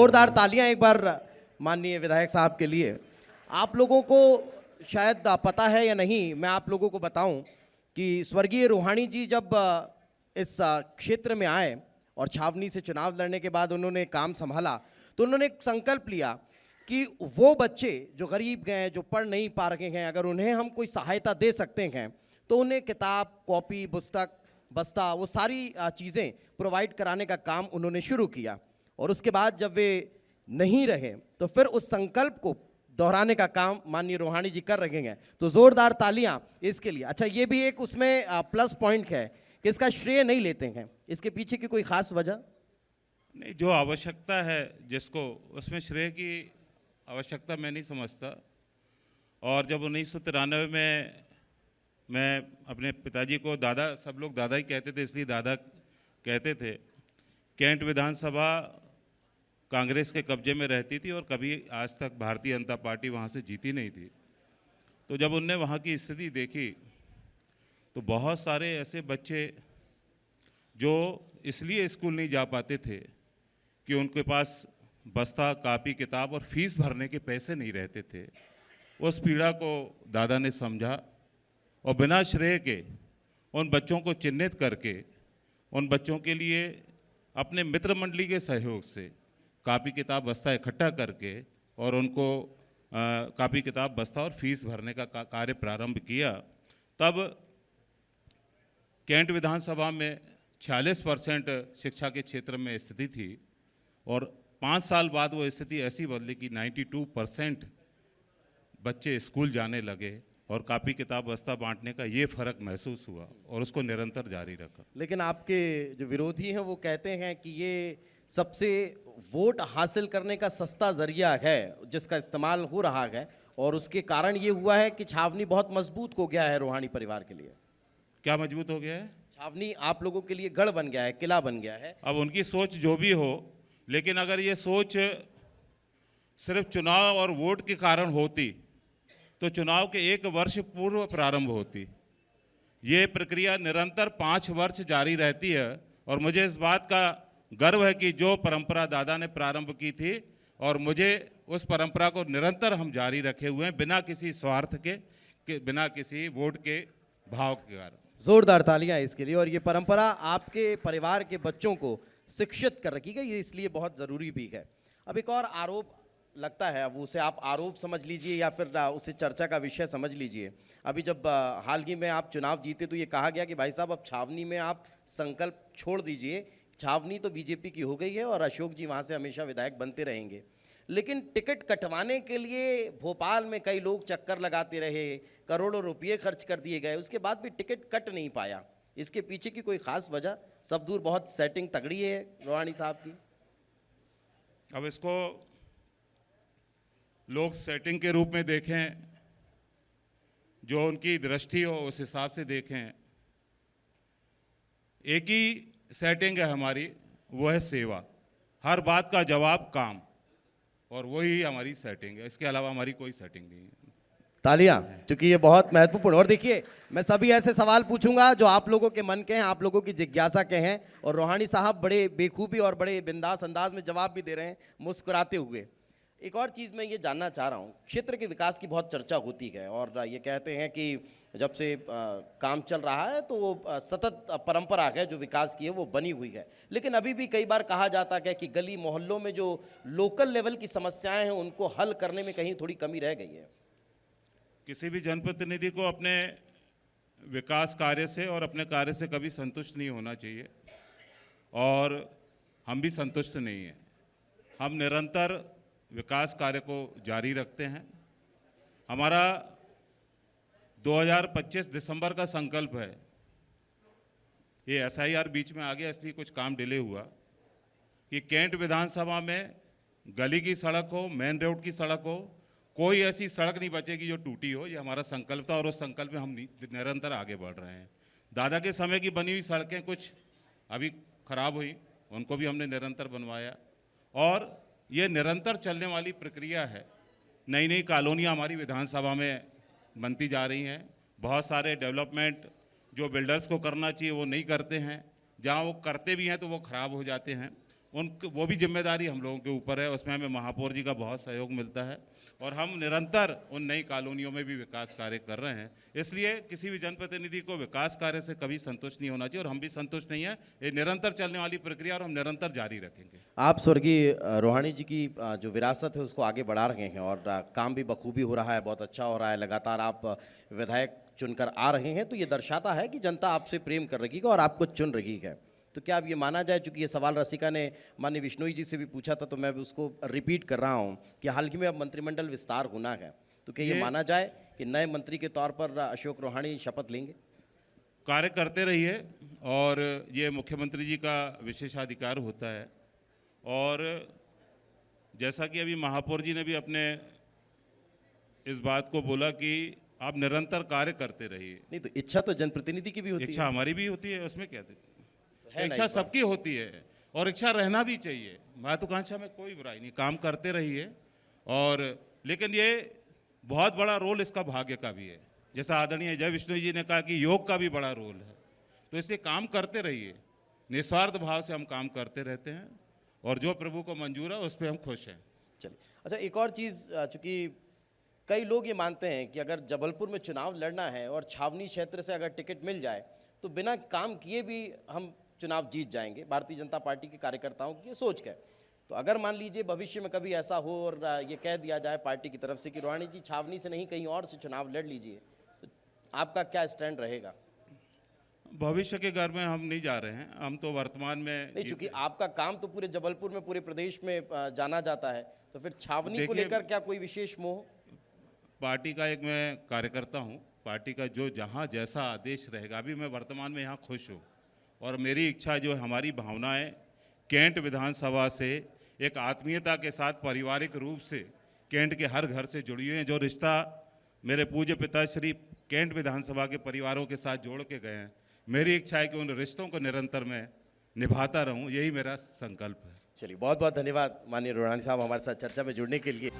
जोरदार तालियां एक बार माननीय विधायक साहब के लिए। आप लोगों को शायद पता है या नहीं, मैं आप लोगों को बताऊं कि स्वर्गीय रूहानी जी जब इस क्षेत्र में आए और छावनी से चुनाव लड़ने के बाद उन्होंने काम संभाला, तो उन्होंने एक संकल्प लिया कि वो बच्चे जो गरीब हैं, जो पढ़ नहीं पा रहे हैं, अगर उन्हें हम कोई सहायता दे सकते हैं तो उन्हें किताब, कॉपी, पुस्तक, बस्ता, वो सारी चीज़ें प्रोवाइड कराने का काम उन्होंने शुरू किया। और उसके बाद जब वे नहीं रहे तो फिर उस संकल्प को दोहराने का काम माननीय रूहानी जी कर रहे हैं। तो जोरदार तालियां इसके लिए। अच्छा, ये भी एक उसमें प्लस पॉइंट है कि इसका श्रेय नहीं लेते हैं, इसके पीछे की कोई खास वजह नहीं। जो आवश्यकता है जिसको, उसमें श्रेय की आवश्यकता मैं नहीं समझता। और जब 1993 में मैं अपने पिताजी को दादा, सब लोग दादा ही कहते थे इसलिए दादा कहते थे, कैंट विधानसभा कांग्रेस के कब्जे में रहती थी और कभी आज तक भारतीय जनता पार्टी वहाँ से जीती नहीं थी। तो जब उनने वहाँ की स्थिति देखी तो बहुत सारे ऐसे बच्चे जो इसलिए स्कूल नहीं जा पाते थे कि उनके पास बस्ता, कापी, किताब और फीस भरने के पैसे नहीं रहते थे। उस पीड़ा को दादा ने समझा और बिना श्रेय के उन बच्चों को चिन्हित करके उन बच्चों के लिए अपने मित्र मंडली के सहयोग से कापी, किताब, बस्ता इकट्ठा करके और उनको कापी, किताब, बस्ता और फीस भरने का कार्य प्रारंभ किया। तब कैंट विधानसभा में 46% शिक्षा के क्षेत्र में स्थिति थी और 5 साल बाद वो स्थिति ऐसी बदली कि 92% बच्चे स्कूल जाने लगे और कापी, किताब, बस्ता बांटने का ये फर्क महसूस हुआ और उसको निरंतर जारी रखा। लेकिन आपके जो विरोधी हैं वो कहते हैं कि ये सबसे वोट हासिल करने का सस्ता जरिया है जिसका इस्तेमाल हो रहा है और उसके कारण ये हुआ है कि छावनी बहुत मजबूत हो गया है रूहानी परिवार के लिए। क्या मजबूत हो गया है? छावनी आप लोगों के लिए गढ़ बन गया है, किला बन गया है। अब उनकी सोच जो भी हो, लेकिन अगर ये सोच सिर्फ चुनाव और वोट के कारण होती तो चुनाव के 1 वर्ष पूर्व प्रारंभ होती। ये प्रक्रिया निरंतर 5 वर्ष जारी रहती है और मुझे इस बात का गर्व है कि जो परंपरा दादा ने प्रारंभ की थी और मुझे उस परंपरा को निरंतर हम जारी रखे हुए हैं बिना किसी स्वार्थ के बिना किसी वोट के भाव के कारण। जोरदार तालियां इसके लिए। और ये परंपरा आपके परिवार के बच्चों को शिक्षित कर रखी गई, ये इसलिए बहुत ज़रूरी भी है। अब एक और आरोप लगता है, अब उसे आप आरोप समझ लीजिए या फिर उसे चर्चा का विषय समझ लीजिए। अभी जब हाल ही में आप चुनाव जीते तो ये कहा गया कि भाई साहब अब छावनी में आप संकल्प छोड़ दीजिए, छावनी तो बीजेपी की हो गई है और अशोक जी वहाँ से हमेशा विधायक बनते रहेंगे। लेकिन टिकट कटवाने के लिए भोपाल में कई लोग चक्कर लगाते रहे, करोड़ों रुपये खर्च कर दिए गए, उसके बाद भी टिकट कट नहीं पाया। इसके पीछे की कोई खास वजह? सब दूर बहुत सेटिंग तगड़ी है रूहानी साहब की। अब इसको लोग सेटिंग के रूप में देखें, जो उनकी दृष्टि हो उस हिसाब से देखें। एक ही सेटिंग है हमारी, वो है सेवा, हर बात का जवाब काम, और वही हमारी सेटिंग है। इसके अलावा हमारी कोई सेटिंग नहीं है। तालियां, क्योंकि ये बहुत महत्वपूर्ण। और देखिए, मैं सभी ऐसे सवाल पूछूंगा जो आप लोगों के मन के हैं, आप लोगों की जिज्ञासा के हैं, और रूहानी साहब बड़े बेखूबी और बड़े बिंदास अंदाज में जवाब भी दे रहे हैं मुस्कुराते हुए। एक और चीज़ मैं ये जानना चाह रहा हूँ, क्षेत्र के विकास की बहुत चर्चा होती है और ये कहते हैं कि जब से काम चल रहा है तो वो सतत परंपरा है जो विकास की है वो बनी हुई है। लेकिन अभी भी कई बार कहा जाता है कि गली मोहल्लों में जो लोकल लेवल की समस्याएं हैं उनको हल करने में कहीं थोड़ी कमी रह गई है। किसी भी जनप्रतिनिधि को अपने विकास कार्य से और अपने कार्य से कभी संतुष्ट नहीं होना चाहिए और हम भी संतुष्ट नहीं हैं। हम निरंतर विकास कार्य को जारी रखते हैं। हमारा 2025 दिसंबर का संकल्प है। ये SIR बीच में आ गया इसलिए कुछ काम डिले हुआ कि कैंट विधानसभा में गली की सड़क हो, मेन रोड की सड़क हो, कोई ऐसी सड़क नहीं बचेगी जो टूटी हो। ये हमारा संकल्प था और उस संकल्प में हम निरंतर आगे बढ़ रहे हैं। दादा के समय की बनी हुई सड़कें कुछ अभी खराब हुई, उनको भी हमने निरंतर बनवाया और ये निरंतर चलने वाली प्रक्रिया है। नई नई कॉलोनियाँ हमारी विधानसभा में बनती जा रही हैं। बहुत सारे डेवलपमेंट जो बिल्डर्स को करना चाहिए वो नहीं करते हैं, जहाँ वो करते भी हैं तो वो ख़राब हो जाते हैं। वो भी जिम्मेदारी हम लोगों के ऊपर है। उसमें हमें महापौर जी का बहुत सहयोग मिलता है और हम निरंतर उन नई कॉलोनियों में भी विकास कार्य कर रहे हैं। इसलिए किसी भी जनप्रतिनिधि को विकास कार्य से कभी संतुष्ट नहीं होना चाहिए और हम भी संतुष्ट नहीं हैं। ये निरंतर चलने वाली प्रक्रिया और हम निरंतर जारी रखेंगे। आप स्वर्गीय रोहाणी जी की जो विरासत है उसको आगे बढ़ा रहे हैं और काम भी बखूबी हो रहा है, बहुत अच्छा हो रहा है। लगातार आप विधायक चुनकर आ रहे हैं, तो ये दर्शाता है कि जनता आपसे प्रेम कर रही है और आपको चुन रही है। तो क्या अब ये माना जाए, चूंकि ये सवाल रसिका ने माननीय बिश्नोई जी से भी पूछा था, तो मैं भी उसको रिपीट कर रहा हूँ कि हाल ही में अब मंत्रिमंडल विस्तार होना है, तो क्या ये माना जाए कि नए मंत्री के तौर पर अशोक रोहाणी शपथ लेंगे? कार्य करते रहिए और ये मुख्यमंत्री जी का विशेषाधिकार होता है। और जैसा कि अभी महापौर जी ने भी अपने इस बात को बोला कि आप निरंतर कार्य करते रहिए। नहीं, तो इच्छा तो जनप्रतिनिधि की भी होती इच्छा हमारी भी होती है, उसमें क्या है ना इच्छा इस बार? सबकी होती है और इच्छा रहना भी चाहिए। महत्वाकांक्षा में कोई बुराई नहीं, काम करते रहिए। और लेकिन ये बहुत बड़ा रोल इसका भाग्य का भी है। जैसा आदरणीय जय विष्णु जी ने कहा कि योग का भी बड़ा रोल है, तो इसलिए काम करते रहिए। निस्वार्थ भाव से हम काम करते रहते हैं और जो प्रभु को मंजूर है उस पर हम खुश हैं। चलिए, अच्छा एक और चीज़, चूँकि कई लोग ये मानते हैं कि अगर जबलपुर में चुनाव लड़ना है और छावनी क्षेत्र से अगर टिकट मिल जाए तो बिना काम किए भी हम चुनाव जीत जाएंगे। भारतीय जनता पार्टी के कार्यकर्ताओं की ये सोच है। तो अगर मान लीजिए भविष्य में कभी ऐसा हो और ये कह दिया जाए पार्टी की तरफ से कि रोहाणी जी छावनी से नहीं कहीं और से चुनाव लड़ लीजिए, तो आपका क्या स्टैंड रहेगा? भविष्य के घर में हम नहीं जा रहे हैं, हम तो वर्तमान में नहीं, चूंकि आपका काम तो पूरे जबलपुर में, पूरे प्रदेश में जाना जाता है, तो फिर छावनी को देखिए, लेकर क्या कोई विशेष मोह? पार्टी का एक मैं कार्यकर्ता हूँ। पार्टी का जो जहाँ जैसा आदेश रहेगा, अभी मैं वर्तमान में यहाँ खुश हूँ और मेरी इच्छा, जो हमारी भावनाएं कैंट विधानसभा से एक आत्मीयता के साथ पारिवारिक रूप से कैंट के हर घर से जुड़ी हुई हैं। जो रिश्ता मेरे पूज्य पिता श्री कैंट विधानसभा के परिवारों के साथ जोड़ के गए हैं, मेरी इच्छा है कि उन रिश्तों को निरंतर मैं निभाता रहूं। यही मेरा संकल्प है। चलिए, बहुत बहुत धन्यवाद माननीय रोहाणी साहब हमारे साथ चर्चा में जुड़ने के लिए।